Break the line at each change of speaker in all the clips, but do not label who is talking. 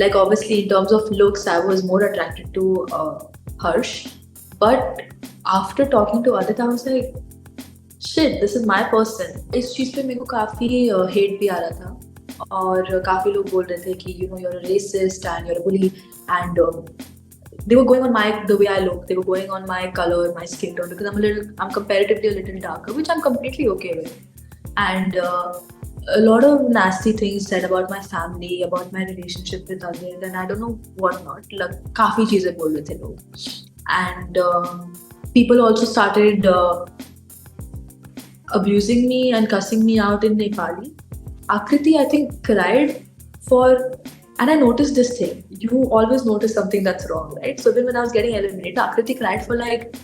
Like obviously in terms of looks, I was more attracted to Harsh, but after talking to Adit, I was like, shit, this is my person. इस चीज़ पे मेरे को काफ़ी hate भी आ रहा था और काफ़ी लोग बोल रहे थे कि you're a racist and you're a bully and they were going on my the way I look. They were going on my color, my skin tone because I'm comparatively a little darker, which I'm completely okay with. And a lot of nasty things said about my family, about my relationship with others, and I don't know what not. Like काफी चीजें बोल रहे थे लोग. And people also started abusing me and cussing me out in Nepali. Akriti, I think, cried for, and I noticed this thing. You always notice something that's wrong, right? So then when I was getting eliminated, Akriti cried for like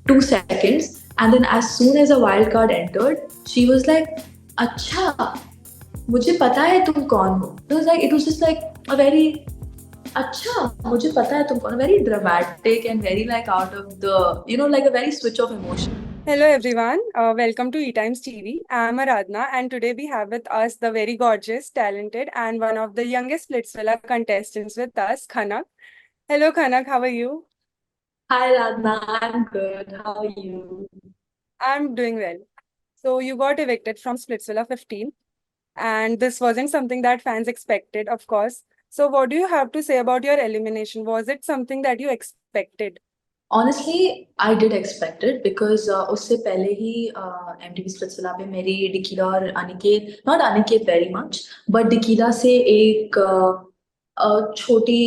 2 seconds, and then as soon as a wild card entered, she was like, "Acha, मुझे पता है तुम कौन हो." It was just like a very अच्छा मुझे पता है तुम कौन हो, very dramatic and very like out of the like a very switch of emotion.
Hello everyone, welcome to eTimes TV. I'm Aradhna and today we have with us the very gorgeous, talented and one of the youngest Splitsvilla contestants with us, Khanak. Hello Khanak, how are you?
Hi Radna, I'm good. How are you?
I'm doing well. So you got evicted from Splitsvilla 15 and this wasn't something that fans expected, of course. So what do you have to say about your elimination? Was it something that you expected?
Honestly, I did expect it because उससे पहले ही MTV Splitsvilla पे मेरी डिकीला और Aniket, not Aniket very much, but डिकीला से एक छोटी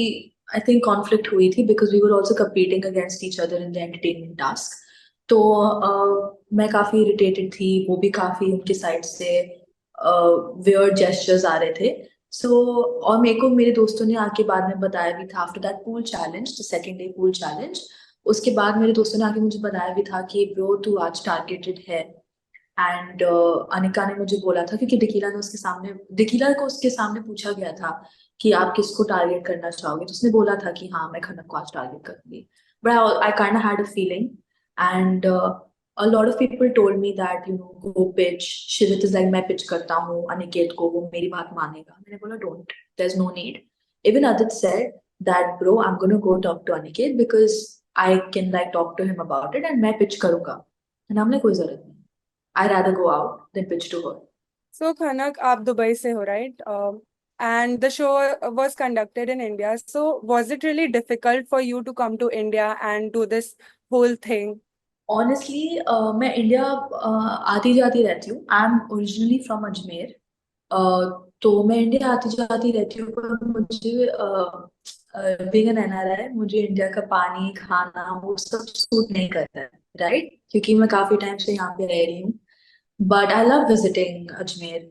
I think conflict हुई थी because we were also competing against each other in the entertainment task. तो मैं काफी irritated थी, वो भी काफी उनकी साइड से weird gestures आ रहे थे. So और मेरे को मेरे दोस्तों ने आके बाद में बताया भी था after that pool challenge, the second day pool challenge, उसके बाद मेरे दोस्तों ने आके मुझे बताया भी था कि ब्रो तू आज टारगेटेड है. एंड अनिका ने मुझे बोला था क्योंकि दिकीला को उसके सामने पूछा गया था कि आप किसको टारगेट करना चाहोगे, तो उसने बोला था कि हाँ मैं खनक को आज टारगेट करूंगी. But I kind had a feeling and a lot of people told me that go pitch. शिवित is like मैं pitch करता हूँ अनिकेत को, वो मेरी बात मानेगा. मैंने बोला don't, there's no need. Even Adit said that bro I'm gonna go talk to Aniket because I can like talk to him about it and मैं pitch करूंगा. and I'm like कोई जरूरत नहीं. I rather go out than pitch to her.
So Khanak, आप Dubai से हो, right? And the show was conducted in India. So was it really difficult for you to come to India and do this whole thing?
Honestly, मैं India आती जाती रहती हूँ. I am originally from Ajmer. तो मैं India आती जाती रहती हूँ, पर मुझे बीइंग एन एनआरआई मुझे इंडिया का पानी खाना वो सब सूट नहीं करता है, राइट? क्योंकि मैं काफी टाइम से यहाँ पे रह रही हूँ. But I love visiting Ajmer.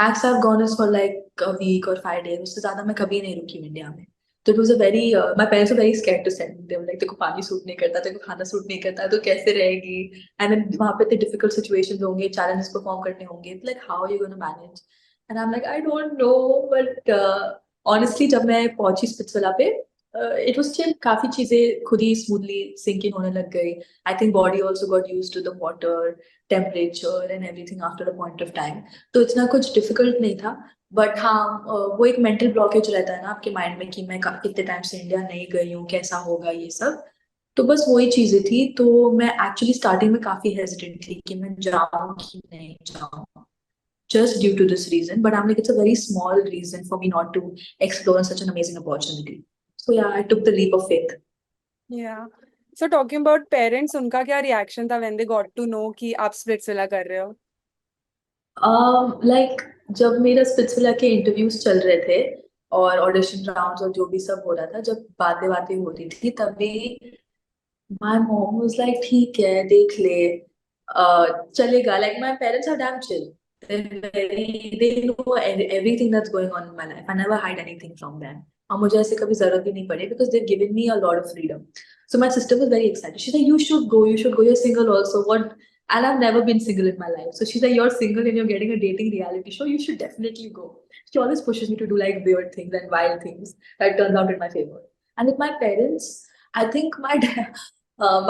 Max I have gone is for like a week और 5 डेज, उससे ज्यादा मैं कभी नहीं रुकी हूँ इंडिया में. तो it was a very my parents were very scared to send me. Like तेरे को पानी सूट नहीं करता, तेरे को खाना सूट नहीं करता, तो कैसे रहेगी? एंड देन वहां पे इतने डिफिकल्ट सिचुएशंस होंगे, चैलेंजेस परफॉर्म करने होंगे, like how are you gonna manage? And I am like I don't know. But honestly जब मैं पहुंची स्पिट्सविला पे, इट वाज चिल. काफी चीजें खुद ही स्मूथली सिंक इन होने लग गई. I think body also got used to the water, temperature and everything after a point of time. तो इतना कुछ डिफिकल्ट नहीं था. बट हाँ, वो एक मेंटल ब्लॉकेज रहता है ना आपके माइंड में कि मैं कितने टाइम से इंडिया नहीं गई हूँ, कैसा होगा ये सब. तो बस वही चीजें थी. तो मैं एक्चुअली स्टार्टिंग में काफी हेजिटेंट थी कि मैं जाऊँ कि नहीं जाऊँ, just due to this reason. But I'm like, it's a very small reason for me not to explore such an amazing opportunity. So yeah, I took the leap of faith.
Yeah. So talking about parents, उनका क्या reaction था when they got to know कि आप Splitsvilla कर रहे हो?
Like जब मेरा स्पिट्सविला के इंटरव्यूज चल रहे थे और ऑडिशन राउंड्स और जो भी सब हो रहा था, जब बातें बातें हो रही थी, तभी माय मॉम वाज लाइक ठीक है देख ले, चलेगा. Like my parents are damn chill. they know everything that's going on in my life. I never hide anything from them. और मुझे ऐसे कभी जरूरत भी नहीं पड़ी because they've given me a lot of freedom. So my sister was very excited. She said, you should go, you're single also. What? And I've never been single in my life. So she's like, you're single and you're getting a dating reality show, you should definitely go. She always pushes me to do like weird things and wild things that turns out in my favor. And with my parents, I think my dad,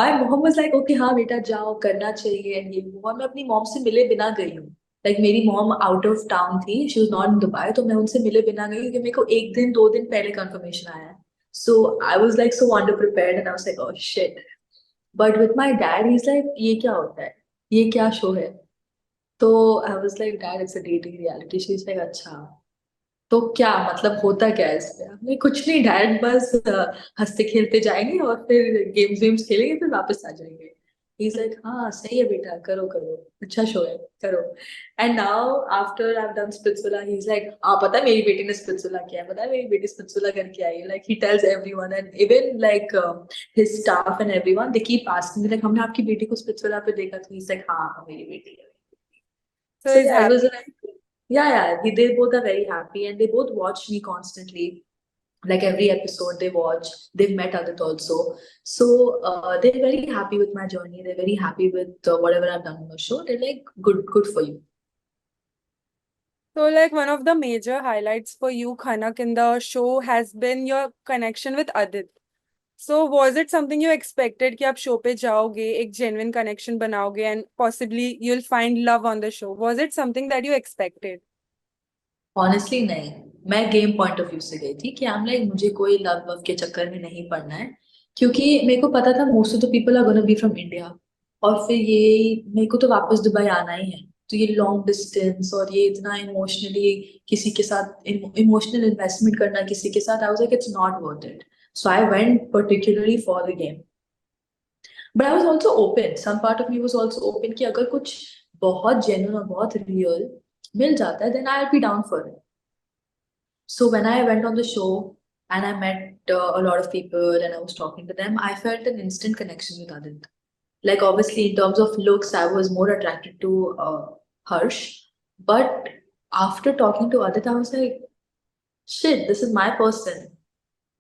my mom was like, okay हाँ बेटा जाओ, करना चाहिए. and ये वो. और मैं अपनी मॉम से मिले बिना गई हूँ. लाइक मेरी मॉम आउट ऑफ टाउन थी, she was not in Dubai, तो मैं उनसे मिले बिना गई क्योंकि मेरे को एक दिन 2 दिन पहले कंफर्मेशन आया है. So I was like so under prepared and I was like oh shit. But with my dad he is like ये क्या होता है, ये क्या शो है. तो I was like dad it's a dating reality. She is like अच्छा, तो क्या मतलब होता क्या है इसमें. हमने कुछ नहीं डैड, बस हंसते खेलते जाएंगे और फिर गेम्स वेम्स खेलेंगे फिर वापस आ जाएंगे. ही इज लाइक हाँ सही है बेटा, करो करो, अच्छा शो है, करो. And now after I have done Splitsvilla he is like हाँ पता है मेरी बेटी ने स्पिट्सविला किया है, पता है मेरी बेटी स्पिट्सविला करके आई है. Like he tells everyone and even like his staff and everyone they keep asking like हमने आपकी बेटी को स्पिट्सविला पे देखा, तो ही इज लाइक हाँ हाँ, मेरी बेटी है.
So
So
he's
yeah, it was
happy.
like, yeah, they both are very happy and they both watch me constantly. Like every episode they watch. They've met Adit also. So they're very happy with my journey. They're very happy with whatever I've done on the show. They're like, good for you.
So, like, one of the major highlights for you, Khanak, in the show has been your connection with Adit. So, was it something you expected कि आप show पे जाओगे, एक genuine connection बनाओगे and possibly you'll find love on the show? Was it something that you expected?
Honestly नहीं. मैं game point of view से गई थी कि हम लाइक मुझे कोई लव वव के चक्कर में नहीं पड़ना है, क्योंकि मेरे को पता था most of the people are gonna be from India. और फिर ये मेरे को तो वापस दुबई आना ही है, तो ये लॉन्ग डिस्टेंस और ये इतना इमोशनली किसी के साथ इमोशनल इन्वेस्टमेंट करना किसी के साथ, I was like it's not worth it. So I went particularly for the game. But I was also open, some part of me was also open कि अगर कुछ बहुत जेन्युइन और बहुत रियल मिल जाता है then I will be down for it. So when I went on the show and I met a lot of people and I was talking to them, I felt an instant connection with Adit. Like obviously in terms of looks, I was more attracted to Harsh, but after talking to Adit, I was like, shit, this is my person.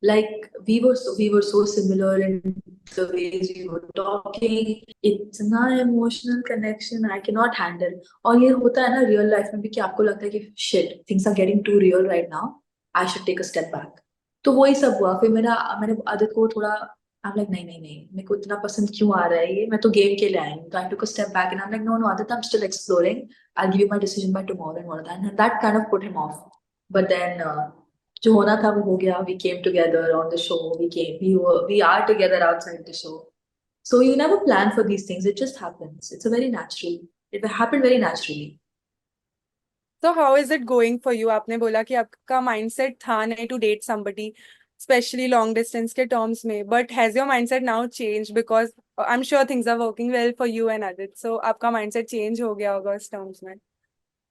Like we were so similar in the ways we were talking. इतना emotional connection I cannot handle. और ये होता है ना real life में भी कि आपको लगता है कि shit, things are getting too real right now. I should take a step back. तो वही सब हुआ. फिर मैंने आदित्य को थोड़ा I'm like नहीं नहीं नहीं मेरे को इतना पसंद क्यों आ रहा है ये, मैं तो गेम के लिए आई हूँ. So I took a step back and I'm like no Aditya, I'm still exploring. I'll give you my decision by tomorrow and all that. And that kind of put him off. But then जो होना था वो हो गया. We came together on the show. We are together outside the show. So you never plan for these things. It just happens. It's a very natural. It happened very naturally.
So how is it going for you? आपने बोला कि आपका mindset था नहीं to date somebody, especially long distance के terms में. But has your mindset now changed? Because I'm sure things are working well for you and Adit. So आपका mindset change हो गया होगा उस terms में.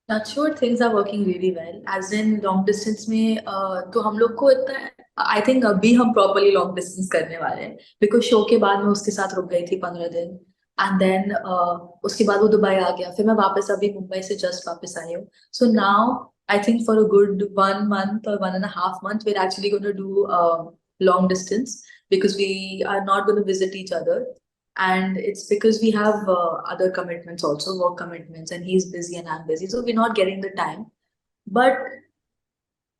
Touchwood, things are working really well. As in long distance में तो हम लोग को इतना आई थिंक अभी हम प्रॉपरली लॉन्ग डिस्टेंस करने वाले हैं. बिकॉज शो के बाद मैं उसके साथ रुक गई थी 15 दिन. एंड देन उसके बाद वो दुबई आ गया. फिर मैं वापस अभी मुंबई से जस्ट वापस आई हूँ. So now I think for a good 1 month or 1.5 months we're actually going to do long distance because we are not going to visit each other. And it's because we have other commitments also, work commitments, and he's busy and I'm busy, so we're not getting the time. But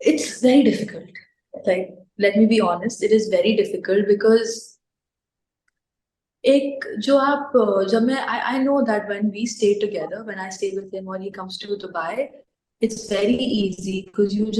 it's very difficult. Like, let me be honest, it is very difficult because एक जो आप जब मैं I know that when we stay together, when I stay with him or he comes to Dubai, it's very easy because you're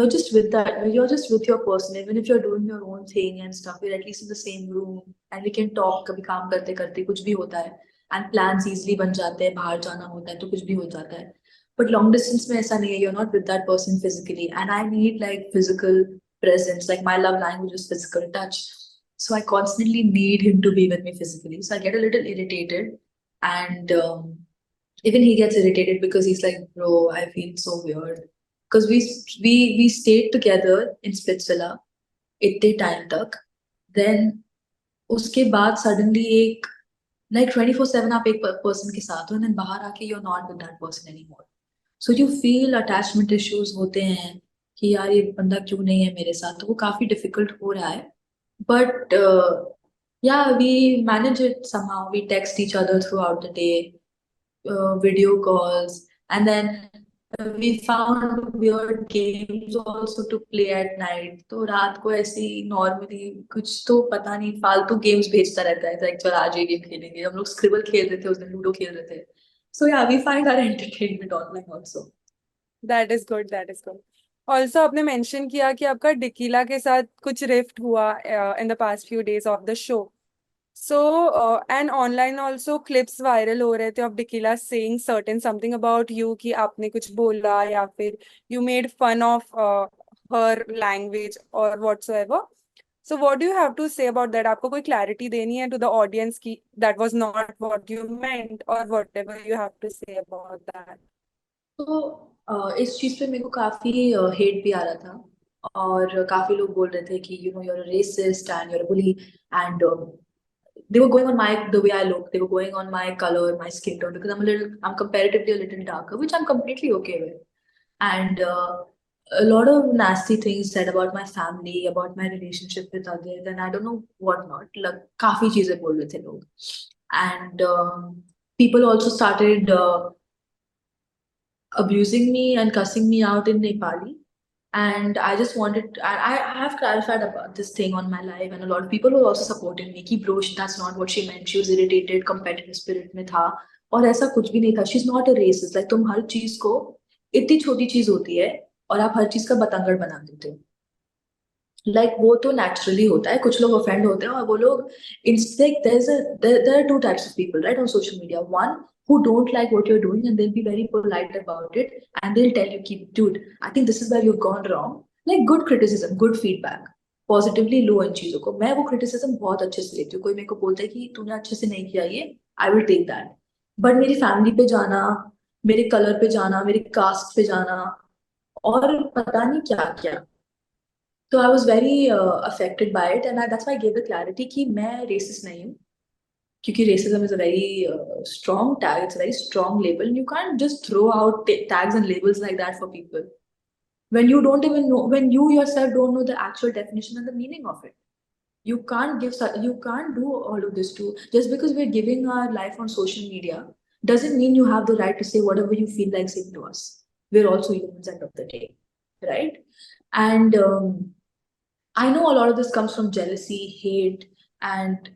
just with your person. Even if you're doing your own thing and stuff, we're at least in the same room and we can talk. कभी काम करते करते कुछ भी होता है and plans easily बन जाते हैं. बाहर जाना होता है तो कुछ भी हो जाता है. But long distance में ऐसा नहीं है. You're not with that person physically, and I need like physical presence. Like my love language is physical touch. So I constantly need him to be with me physically. So I get a little irritated, and even he gets irritated because he's like, "Bro, I feel so weird." Because we stayed together in Splitsvilla इतने time तक. Then उसके बाद suddenly एक like 24/7 आप एक person के साथ हो, and then बाहर आके you're not with that person anymore. So you feel attachment issues होते हैं कि यार ये बंदा क्यों नहीं है मेरे साथ. तो वो काफी difficult हो रहा है. But yeah, we manage it somehow. We text each other throughout the day, video calls, and then we found weird games also to play at night. तो रात को ऐसे ही normally कुछ तो पता नहीं फालतू गेम्स भेजता रहता है. Like चल आज ये गेम खेलेंगे. हम लोग स्क्रिबल खेल रहे थे उस दिन, लूडो खेल रहे थे. So yeah, we find our entertainment online also.
That is good, that is good. Also आपने मेंशन किया कि आपका डिकीला के साथ कुछ रिफ्ट हुआ in the past few days of the show. So and online also clips viral हो रहे थे of Dikila saying certain something about you, कि आपने कुछ बोला या फिर you made fun of her language और whatsoever. So what do you have to say about that? आपको कोई क्लैरिटी देनी है टू द ऑडियंस की that was not what you meant, और whatever you have to say about that?
तो इस चीज पे मेरे को काफी हेट भी आ रहा था, और काफी लोग बोल रहे थे कि you are a racist and you are a bully, and they were going on my the way I look. They were going on my color, my skin tone, because I'm comparatively a little darker, which I'm completely okay with. And a lot of nasty things said about my family, about my relationship with others, and I don't know what not. Like काफी चीजें बोल रहे थे लोग, and people also started abusing me and cussing me out in Nepali. And I just wanted, I have clarified about this thing on my live, and a lot of people were also supporting me. Ki bro, that's not what she meant. She was irritated, competitive spirit में था, और ऐसा कुछ भी नहीं था. She's not a racist. Like तुम हर चीज को, इतनी छोटी चीज होती है और आप हर चीज का बतंगड़ बना देते हो. लाइक वो तो नेचुरली होता है, कुछ लोग ऑफेंड होते हैं और वो लोग instead there are two types of people right on social media. One who don't like what you're doing and they'll be very polite about it, and they'll tell you, keep dude, I think this is where you've gone wrong. Like good criticism, good feedback, positively लो इन चीजों को. मैं वो criticism बहुत अच्छे से लेती हूँ. कोई मेरे को बोलता है कि तूने अच्छे से नहीं किया ये, I will take that. But मेरी फैमिली पे जाना, मेरे कलर पे जाना, मेरी कास्ट पे जाना, और पता नहीं क्या क्या. So I was very affected by it, and that's why I gave the clarity कि मैं racist नहीं हूँ, क्योंकि racism is a very strong tag, it's a very strong label, and you can't just throw out tags and labels like that for people when you don't even know, when you yourself don't know the actual definition and the meaning of it. You can't do all of this too. Just because we're giving our life on social media doesn't mean you have the right to say whatever you feel like saying to us. We're also humans end of the day, right? And I know a lot of this comes from jealousy, hate, and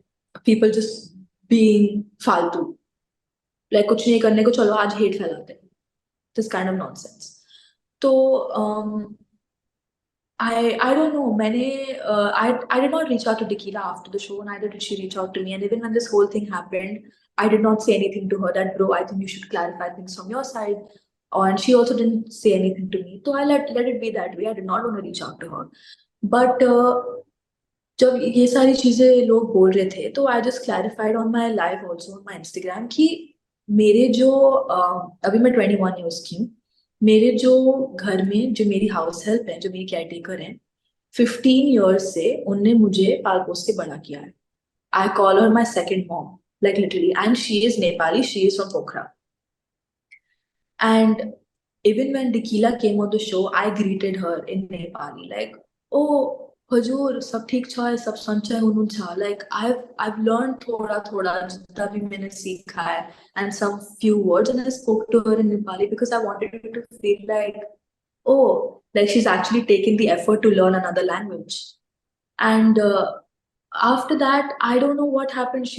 people just being faltu. Like कुछ नहीं करने को चलो आज hate फैलाते हैं. This kind of nonsense. तो I don't know. I did not reach out to Nikila after the show, neither did she reach out to me. And even when this whole thing happened, I did not say anything to her that, bro, I think you should clarify things from your side. And she also didn't say anything to me. So I let it be that way. I did not want to reach out to her. But जब ये सारी चीजें लोग बोल रहे थे, तो I just clarified on my live also on my Instagram कि मेरे जो अभी मैं 21 ईयर्स की हूँ. मेरे जो घर में जो मेरी हाउस हेल्प है, जो मेरी केयर टेकर है, 15 ईयर्स से उनने मुझे पाल पोस के बड़ा किया है. I call her my second mom, like literally, and she is Nepali, she is from Pokhara. And even when Dikila came on the show, I greeted her in Nepali, like, "Oh, Hajur, sab theek cha hai, sab sancha hai unun cha." Like I've learned thoda jitna bhi maine seekha hai, and some few words, and I spoke to her in Nepali because I wanted her to feel like, oh, like she's actually taken the effort to learn another language. And after that, I don't know what happened.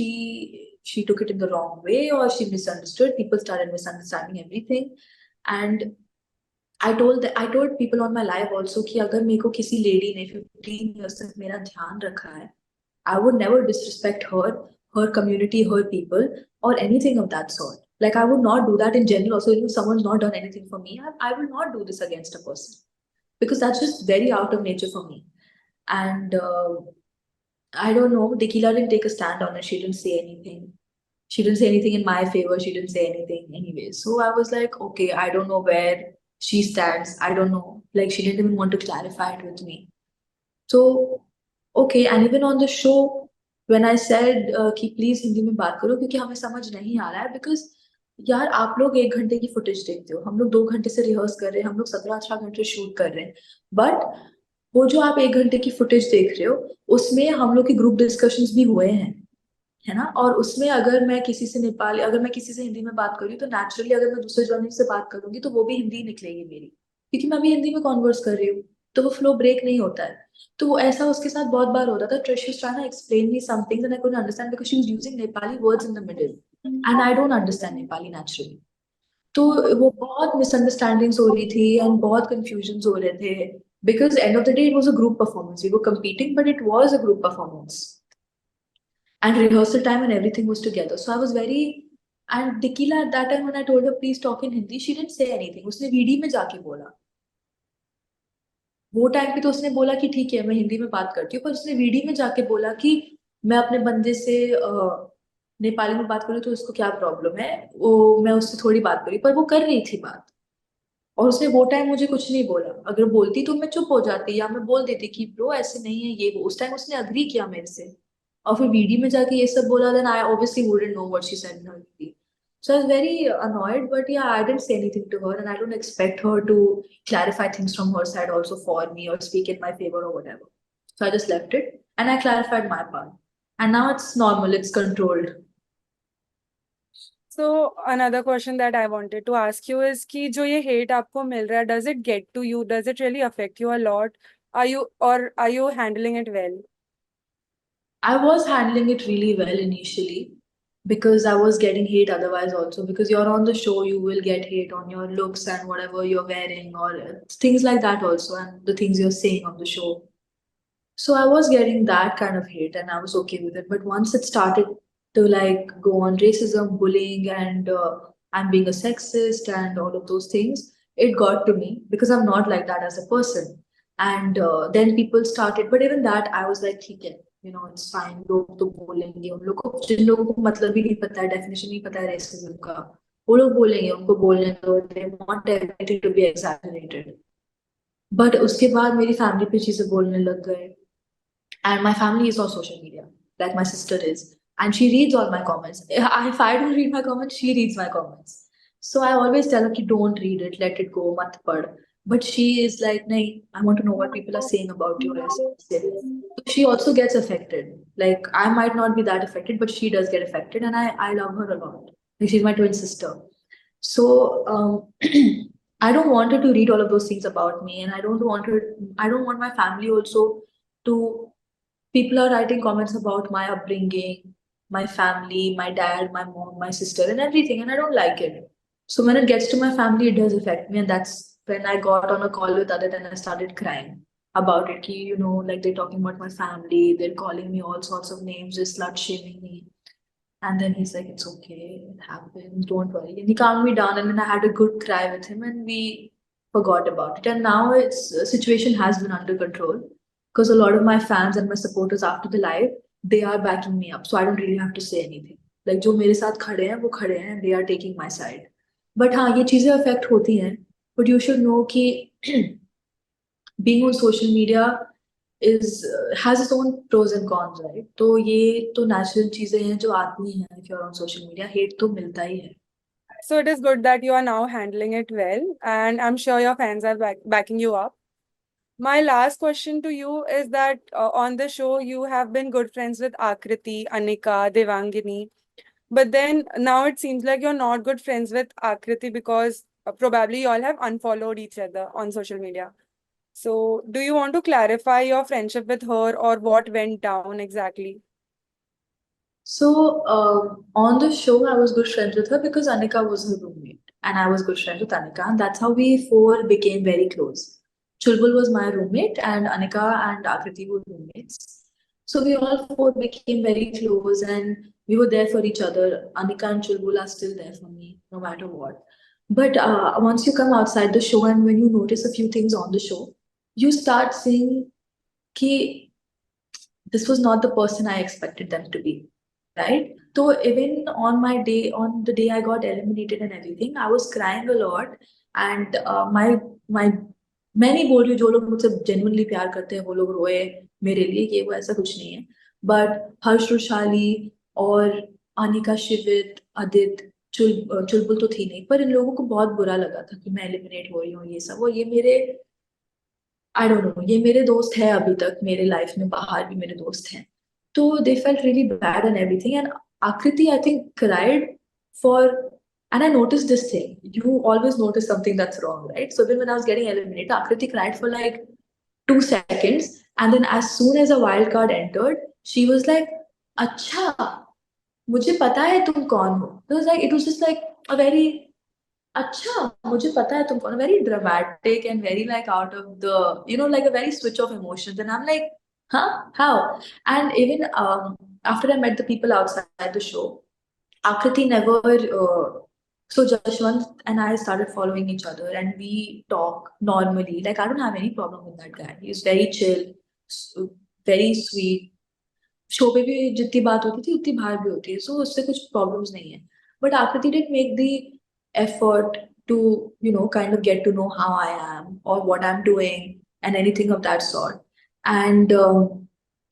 She took it in the wrong way, or she misunderstood. People started misunderstanding everything. And I told people on my live also कि अगर मेरे को किसी lady ने 15 years तक मेरा ध्यान रखा है, I would never disrespect her, her community, her people, or anything of that sort. Like I would not do that in general. Also, if someone's not done anything for me, I will not do this against a person, because that's just very out of nature for me. And I don't know. Dekila didn't take a stand on it. She didn't say anything. She didn't say anything in my favor. She didn't say anything anyway. So I was like, okay, I don't know where she stands. I don't know. Like she didn't even want to clarify it with me. So okay, and even on the show, when I said कि please Hindi में बात करो क्योंकि हमें समझ नहीं आ रहा है, because यार आप लोग 1 घंटे की फुटेज देखते हो, हम लोग 2 घंटे से रिहर्स कर रहे हैं, हम लोग 17-18 घंटे शूट कर रहे हैं. बट वो जो आप 1 घंटे की फुटेज देख रहे हो, उसमें हम लोग के ग्रुप डिस्कशंस भी हुए हैं, है ना. और उसमें अगर मैं किसी से नेपाली, अगर मैं किसी से हिंदी में बात करूँ, तो नेचुरली अगर मैं दूसरे जर्नलिस्ट से बात करूंगी तो वो भी हिंदी निकलेगी मेरी, क्योंकि मैं भी हिंदी में कॉन्वर्स कर रही हूँ. तो वो फ्लो ब्रेक नहीं होता है. तो वो ऐसा उसके साथ बहुत बार होता था. Trish was trying to explain me some things and I couldn't understand because she was using Nepali words in the middle. and I don't understand Nepali naturally. तो वो बहुत मिसअंडरस्टैंडिंग्स हो रही थी एंड बहुत कंफ्यूजन्स हो रहे थे because end of the day it was a group performance. We were competing, but it was a group performance. And rehearsal time and everything was together. So I was very, and Nikila at that time when I told her please talk in Hindi, she didn't say anything. उसने VD में जाके बोला. वो time पे तो उसने बोला कि ठीक है मैं हिंदी में बात करती हूँ, पर उसने वीडी में जाके बोला कि मैं अपने बंदे से नेपाली में बात करूँ तो उसको क्या प्रॉब्लम है, वो मैं उससे थोड़ी बात करी, पर वो कर रही थी बात. और उसने वो टाइम मुझे कुछ नहीं बोला. अगर बोलती तो मैं चुप हो जाती या मैं बोल देती कि ब्रो ऐसे नहीं है ये वो. उस टाइम उसने अग्री किया मेरे से, और फिर वीडी में जाके ये सब बोला. Then I obviously wouldn't know what she said in her video. So I was very annoyed, but yeah, I didn't say anything to her, and I don't expect her to clarify things from her side also for me or speak in my favor or whatever. So I just left it and I clarified my part, and now it's normal, it's controlled.
So another question that I wanted to ask you is कि जो ये hate आपको मिल रहा है, does it get to you? Does it really affect you a lot? Are you handling it well?
I was handling it really well initially because I was getting hate otherwise also. Because you're on the show, you will get hate on your looks and whatever you're wearing or things like that also, and the things you're saying on the show. So I was getting that kind of hate and I was okay with it. But once it started to like go on racism, bullying, and I'm being a sexist and all of those things, it got to me because I'm not like that as a person. And then people started, but even that I was like, ठीक है, it's fine. लोग तो बोलेंगे, उन लोगों को, जिन लोगों को मतलब ही नहीं पता है, definition नहीं पता है racism का, वो लोग बोलेंगे, उनको बोलने दो. They want everything to be exaggerated. But उसके बाद मेरी फैमिली पे चीजें बोलने लग गए. And my family is on social media, like my sister is, and she reads all my comments. If I don't read my comments, she reads my comments. So I always tell her, ki, don't read it, let it go, mat pad. But she is like, nahi, I want to know what people are saying about you. So she also gets affected. Like, I might not be that affected, but she does get affected, and I love her a lot. Like, she's my twin sister. So I don't want her to read all of those things about me, and I don't want my family also to. People are writing comments about my upbringing, my family, my dad, my mom, my sister, and everything, and I don't like it. So when it gets to my family, it does affect me, and that's when I got on a call with Adit and I started crying about it. Ki, like they're talking about my family, they're calling me all sorts of names, just slut shaming me. And then he's like, "It's okay, it happens, don't worry." And he calmed me down, and then I had a good cry with him, and we forgot about it. And now it's situation has been under control because a lot of my fans and my supporters after the live, they are backing me up, so I don't really have to say anything. Like जो मेरे साथ खड़े हैं वो खड़े हैं, they are taking my side. But हाँ ये चीजें affect होती हैं. But you should know कि being on social media is has its own pros and cons, right? तो ये तो natural चीजें हैं जो आती हैं. If you're on social media, hate तो मिलता ही है.
So it is good that you are now handling it well, and I'm sure your fans are backing you up. My last question to you is that on the show you have been good friends with Akriti, Anika, Devangini, but then now it seems like you're not good friends with Akriti because probably you all have unfollowed each other on social media. So do you want to clarify your friendship with her or what went down exactly?
So on the show, I was good friends with her because Anika was her roommate, and I was good friends with Anika, and that's how we four became very close. Chulbul was my roommate, and Anika and Akriti were roommates. So we all four became very close, and we were there for each other. Anika and Chulbul are still there for me, no matter what. But once you come outside the show, and when you notice a few things on the show, you start seeing कि this was not the person I expected them to be, right? So even on the day I got eliminated and everything, I was crying a lot, and my मैं बोल रही हूँ जो लोग मुझसे genuinely प्यार करते हैं वो लोग रोए मेरे लिए, कि वो ऐसा कुछ नहीं है. But हर्ष रुशाली और अनिका शिवित अदित चुलबुल तो थी नहीं, पर इन लोगों को बहुत बुरा लगा था कि मैं एलिमिनेट हो रही हूँ, ये सब. वो ये मेरे आई डोंट नो, ये मेरे दोस्त है अभी तक मेरे लाइफ में, बाहर भी मेरे दोस्त हैं. तो they felt really bad and everything, and Akriti I think cried for. And I noticed this thing. You always notice something that's wrong, right? So even when I was getting eliminated, Akriti cried for like 2 seconds, and then as soon as a wild card entered, she was like, "Acha." मुझे पता है तुम कौन हो. It was just like a very अच्छा मुझे पता है तुम कौन हो, very dramatic and very like out of the, like a very switch of emotions, and I'm like, huh, how? And even after I met the people outside the show, Akriti never. So Jashwant and I started following each other, and we talk normally. Like I don't have any problem with that guy. He's very chill, s- very sweet. Show पे भी जितनी बात होती थी उतनी बाहर भी होती है, सो उससे कुछ प्रॉब्लम्स नहीं है. बट आकृति did make the effort to kind of get to know how I am or what I'm doing and anything of that sort. And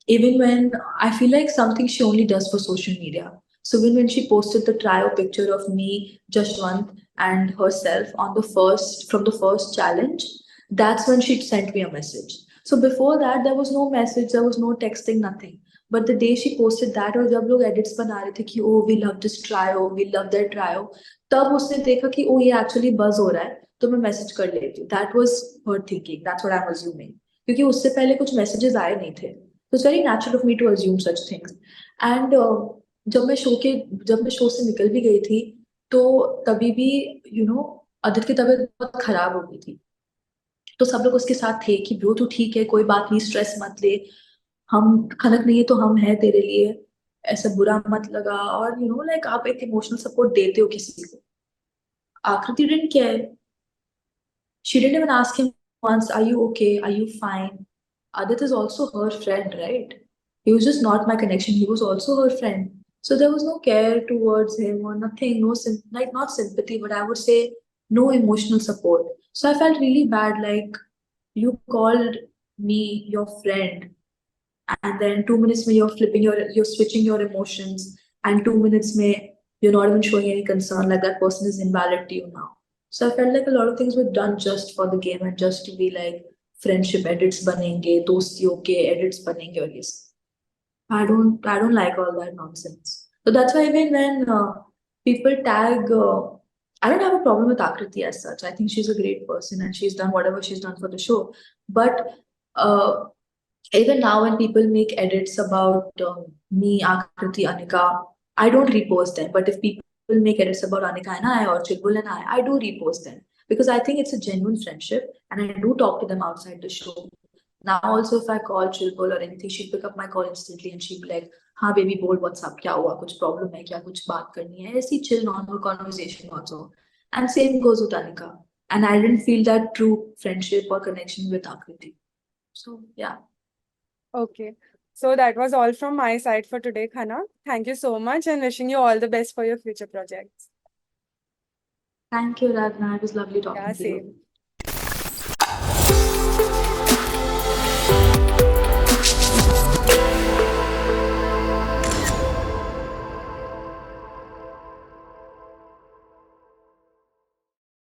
even when I feel like something she only does for social media. So when she posted the trio picture of me, Jashwant, and herself on the first from the first challenge, that's when she sent me a message. So before that, there was no message, there was no texting, nothing. But the day she posted that, और जब लोग edits बना रहे थे कि oh we love this trio, we love that trio, तब उसने देखा कि oh ये actually buzz हो रहा है, तो मैं message कर लेती हूँ. That was her thinking. That's what I'm assuming. क्योंकि उससे पहले कुछ messages आए नहीं थे. So it's very natural of me to assume such things. And जब मैं शो से निकल भी गई थी, तो तभी भी अदित की तबीयत बहुत खराब हो गई थी. तो सब लोग उसके साथ थे कि ब्रो तू ठीक है, कोई बात नहीं, स्ट्रेस मत ले, हम खनक नहीं है तो हम हैं तेरे लिए, ऐसा बुरा मत लगा. और लाइक आप एक इमोशनल सपोर्ट देते हो किसी को. आकृति didn't care. She didn't even ask him once, are you okay? Are you fine? Adit is also her friend, right? He was just not my connection. He was also her friend. So there was no care towards him or nothing, no like not sympathy, but I would say no emotional support. So I felt really bad. Like you called me your friend, and then 2 minutes में you're switching your emotions, and 2 minutes में you're not even showing any concern, like that person is invalid to you now. So I felt like a lot of things were done just for the game and just to be like friendship edits बनेंगे, दोस्तियों के edits बनेंगे और ये सब. I don't like all that nonsense. So that's why even when people tag, I don't have a problem with Akriti as such. I think she's a great person and she's done whatever she's done for the show. But uh, even now when people make edits about me, Akriti, Anika, I don't repost them. But if people make edits about Anika and I or Chilbul and I do repost them because I think it's a genuine friendship and I do talk to them outside the show. Now also if I call Chilbul or anything, she'd pick up my call instantly and she'd be like, हाँ baby बोल what's up, क्या हुआ, कुछ problem है क्या, कुछ बात करनी है, ऐसी chill normal conversation also. And same goes with Anika. And I didn't feel that true friendship or connection with Akriti. So yeah.
Okay. So that was all from my side for today, Khana. Thank you so much and wishing you all the best for your future projects.
Thank you, Radna. It was lovely
Yeah,
talking to you.
same.